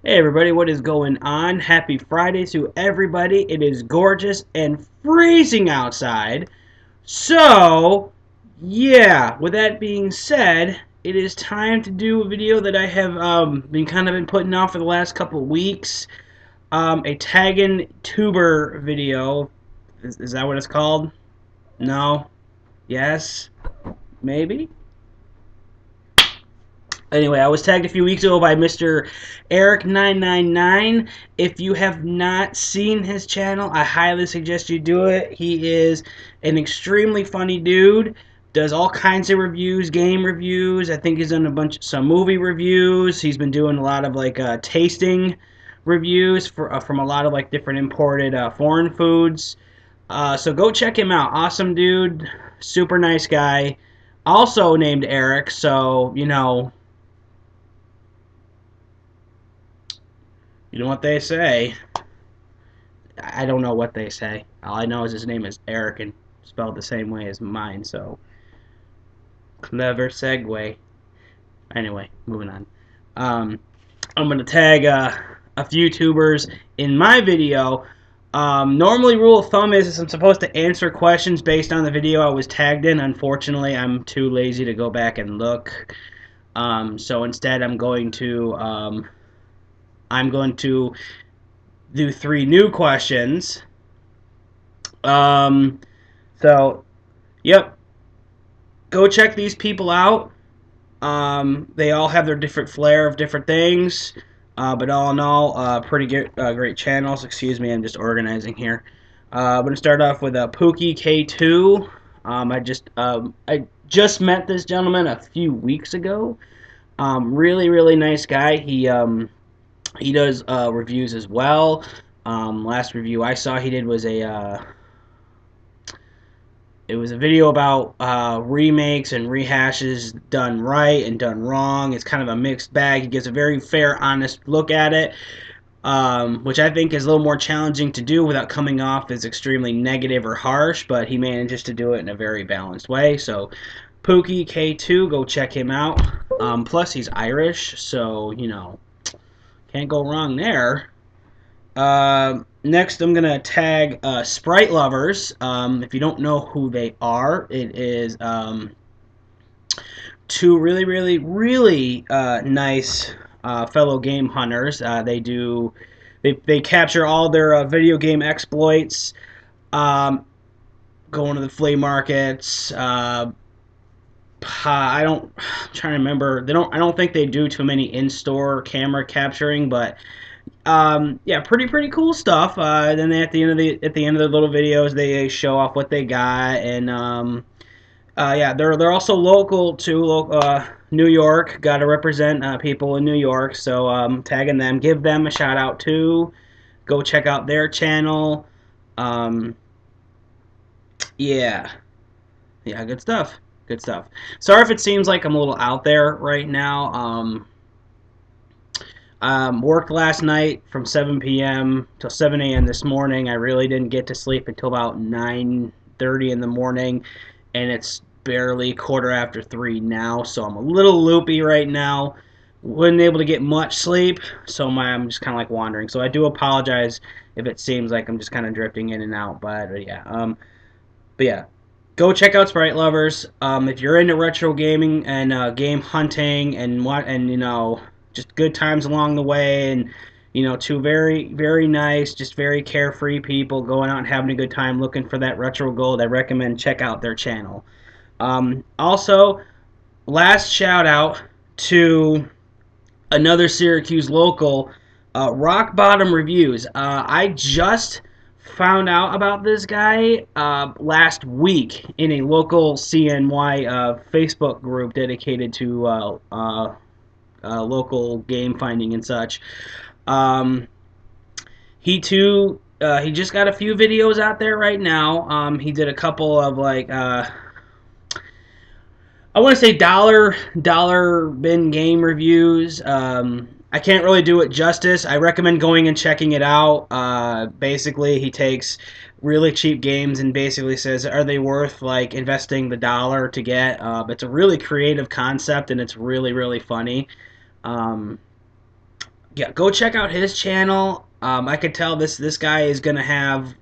Hey everybody, what is going on? Happy Friday to everybody. It is gorgeous and freezing outside. So, yeah, with that being said, it is time to do a video that I have been putting off for the last couple of weeks. A Taggin tuber video. Is that what it's called? No? Yes? Maybe? Anyway, I was tagged a few weeks ago by Mr. Eric999. If you have not seen his channel, I highly suggest you do it. He is an extremely funny dude. Does all kinds of reviews, game reviews. I think he's done some movie reviews. He's been doing a lot of tasting reviews from a lot of different imported foreign foods. So go check him out. Awesome dude, super nice guy. Also named Eric, so you know what they say. I don't know what they say. All I know is his name is Eric and spelled the same way as mine, so clever segue. Anyway, moving on. I'm going to tag a few tubers in my video. Normally, rule of thumb is I'm supposed to answer questions based on the video I was tagged in. Unfortunately, I'm too lazy to go back and look. So instead, I'm going to do 3 new questions. So, yep. Go check these people out. They all have their different flair of different things. But all in all, pretty great channels. Excuse me, I'm just organizing here. I'm going to start off with Pookie K2. I just met this gentleman a few weeks ago. Really, really nice guy. He does reviews as well. Last review I saw he did was it was a video about remakes and rehashes done right and done wrong. It's kind of a mixed bag. He gives a very fair, honest look at it, which I think is a little more challenging to do without coming off as extremely negative or harsh, but he manages to do it in a very balanced way. So Pookie K2, go check him out. Plus he's Irish, so can't go wrong there. Next, I'm going to tag Sprite Lovers. If you don't know who they are, it is two really, really, really nice fellow game hunters. They capture all their video game exploits, going to the flea markets. I'm trying to remember. I don't think they do too many in-store camera capturing, but yeah, pretty cool stuff. Then at the end of the little videos, they show off what they got, and yeah, they're also local to New York. Got to represent people in New York, so tagging them, give them a shout out too. Go check out their channel. Um, yeah, yeah, good stuff. Good stuff. Sorry if it seems like I'm a little out there right now. Worked last night from 7 p.m. till 7 a.m. this morning. I really didn't get to sleep until about 9:30 in the morning, and it's barely 3:15 now, so I'm a little loopy right now. Wasn't able to get much sleep, so I'm just kind of like wandering. So I do apologize if it seems like I'm just kind of drifting in and out, but yeah. But yeah, go check out Sprite Lovers. If you're into retro gaming and game hunting and just good times along the way, and two very very nice, just very carefree people going out and having a good time looking for that retro gold, I recommend check out their channel. Also, last shout out to another Syracuse local, Rock Bottom Reviews. I just found out about this guy last week in a local CNY Facebook group dedicated to local game finding and such. He too, he just got a few videos out there right now. He did a couple of I want to say dollar bin game reviews. I can't really do it justice. I recommend going and checking it out. Basically, he takes really cheap games and basically says, are they worth investing the dollar to get? It's a really creative concept and it's really really funny. yeah, go check out his channel. I could tell this guy is gonna have.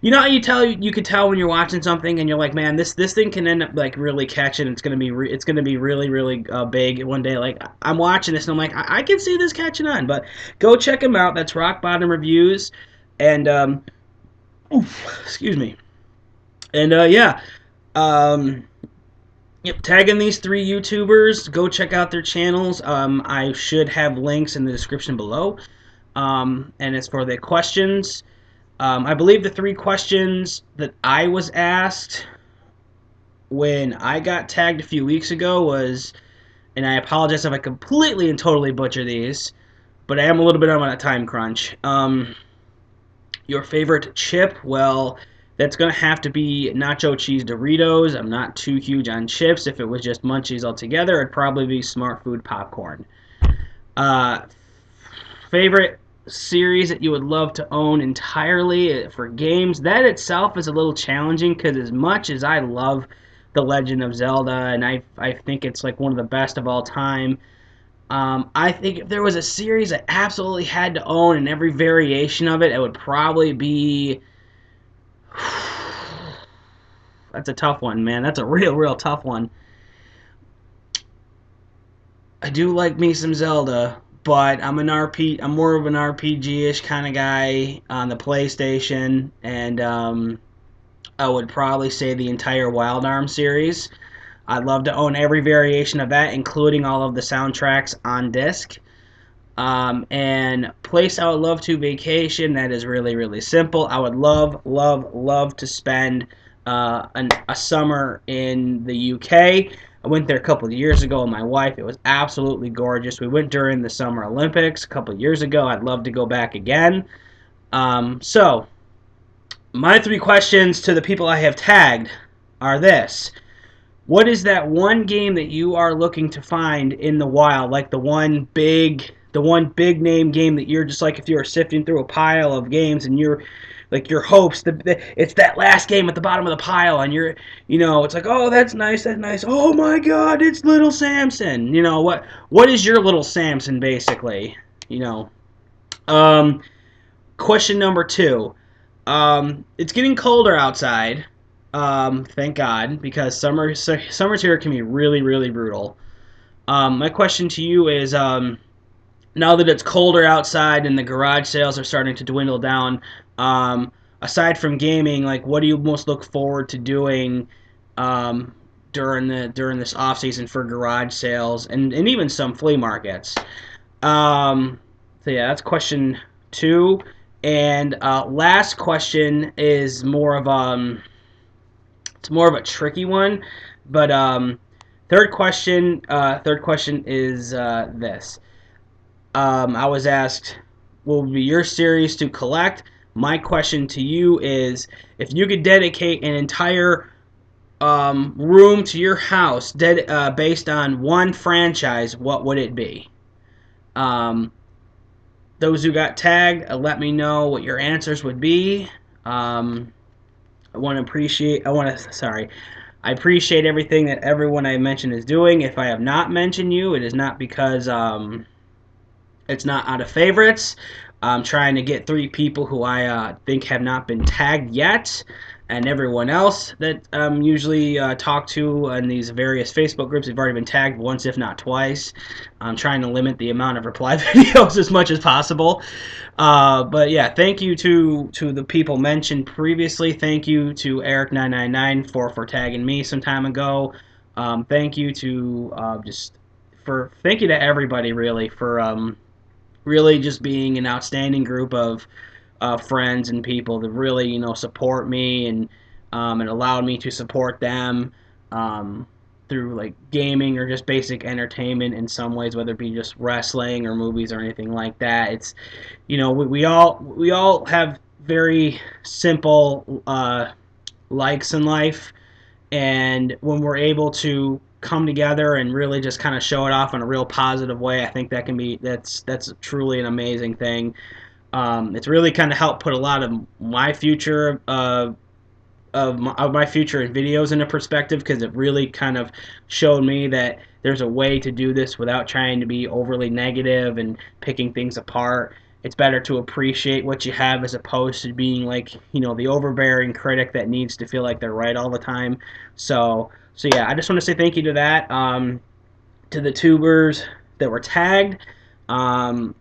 You know how you could tell when you're watching something and you're like, man, this thing can end up like really catching. It's gonna be really really big one day. Like I'm watching this and I'm like, I can see this catching on. But go check him out. That's Rock Bottom Reviews, and excuse me, and yeah, um, yep, tagging these three YouTubers. Go check out their channels. I should have links in the description below. And as for the questions, I believe the three questions that I was asked when I got tagged a few weeks ago was, and I apologize if I completely and totally butcher these, but I am a little bit on a time crunch. Your favorite chip? Well, that's going to have to be nacho cheese Doritos. I'm not too huge on chips. If it was just munchies altogether, it'd probably be Smart Food popcorn. Uh, favorite series that you would love to own entirely for games? That itself is a little challenging because as much as I love The Legend of Zelda, and I think it's like one of the best of all time, I think if there was a series I absolutely had to own and every variation of it, it would probably be... That's a tough one, man. That's a real tough one. I do like me some Zelda, but I'm more of an RPG-ish kind of guy on the PlayStation, and I would probably say the entire Wild Arms series. I'd love to own every variation of that, including all of the soundtracks on disc. And place I would love to vacation, that is really, really simple. I would love to spend a summer in the UK. I went there a couple of years ago with my wife. It was absolutely gorgeous. We went during the Summer Olympics a couple of years ago. I'd love to go back again. So, my three questions to the people I have tagged are this. What is that one game that you are looking to find in the wild? Like the one big name game that you're just like, if you were sifting through a pile of games and you're like your hopes, it's that last game at the bottom of the pile, and it's like, oh, that's nice. Oh my God, it's Little Samson. What is your Little Samson basically? You know. Question number 2. It's getting colder outside. Thank God, because summers here can be really really brutal. My question to you is, now that it's colder outside and the garage sales are starting to dwindle down, aside from gaming, like what do you most look forward to doing during this off season for garage sales and even some flea markets? So yeah, that's question 2. And last question is more of it's more of a tricky one, but third question is this. I was asked, what would be your series to collect? My question to you is, if you could dedicate an entire room to your house based on one franchise, what would it be? Those who got tagged, let me know what your answers would be. I appreciate everything that everyone I mentioned is doing. If I have not mentioned you, it is not because it's not out of favorites. I'm trying to get 3 people who I think have not been tagged yet, and everyone else that usually talk to in these various Facebook groups have already been tagged once, if not twice. I'm trying to limit the amount of reply videos as much as possible. But yeah, thank you to the people mentioned previously. Thank you to Eric999 for tagging me some time ago. Thank you to thank you to everybody really for really just being an outstanding group of friends and people that really support me and allowed me to support them through like gaming or just basic entertainment in some ways, whether it be just wrestling or movies or anything like that. It's we all have very simple likes in life, and when we're able to come together and really just kind of show it off in a real positive way, I think that's truly an amazing thing. It's really kind of helped put a lot of my future of my future in videos in a perspective, because it really kind of showed me that there's a way to do this without trying to be overly negative and picking things apart. It's better to appreciate what you have as opposed to being like, the overbearing critic that needs to feel like they're right all the time. So yeah, I just want to say thank you to that, to the tubers that were tagged. Um,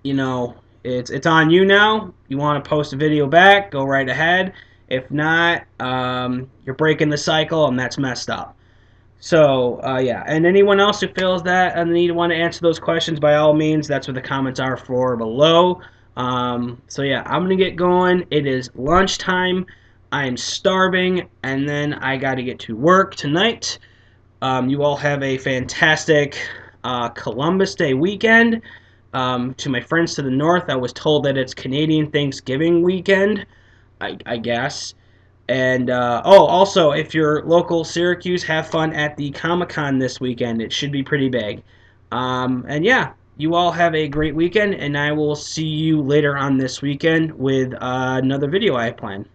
you know, it's on you now. You want to post a video back, go right ahead. If not, you're breaking the cycle, and that's messed up. So, yeah, and anyone else who feels that and need to want to answer those questions, by all means, that's what the comments are for below. So, yeah, I'm going to get going. It is lunchtime. I am starving, and then I got to get to work tonight. You all have a fantastic Columbus Day weekend. To my friends to the north, I was told that it's Canadian Thanksgiving weekend, I guess. And also, if you're local Syracuse, have fun at the Comic-Con this weekend. It should be pretty big. And yeah, you all have a great weekend, and I will see you later on this weekend with another video I have planned.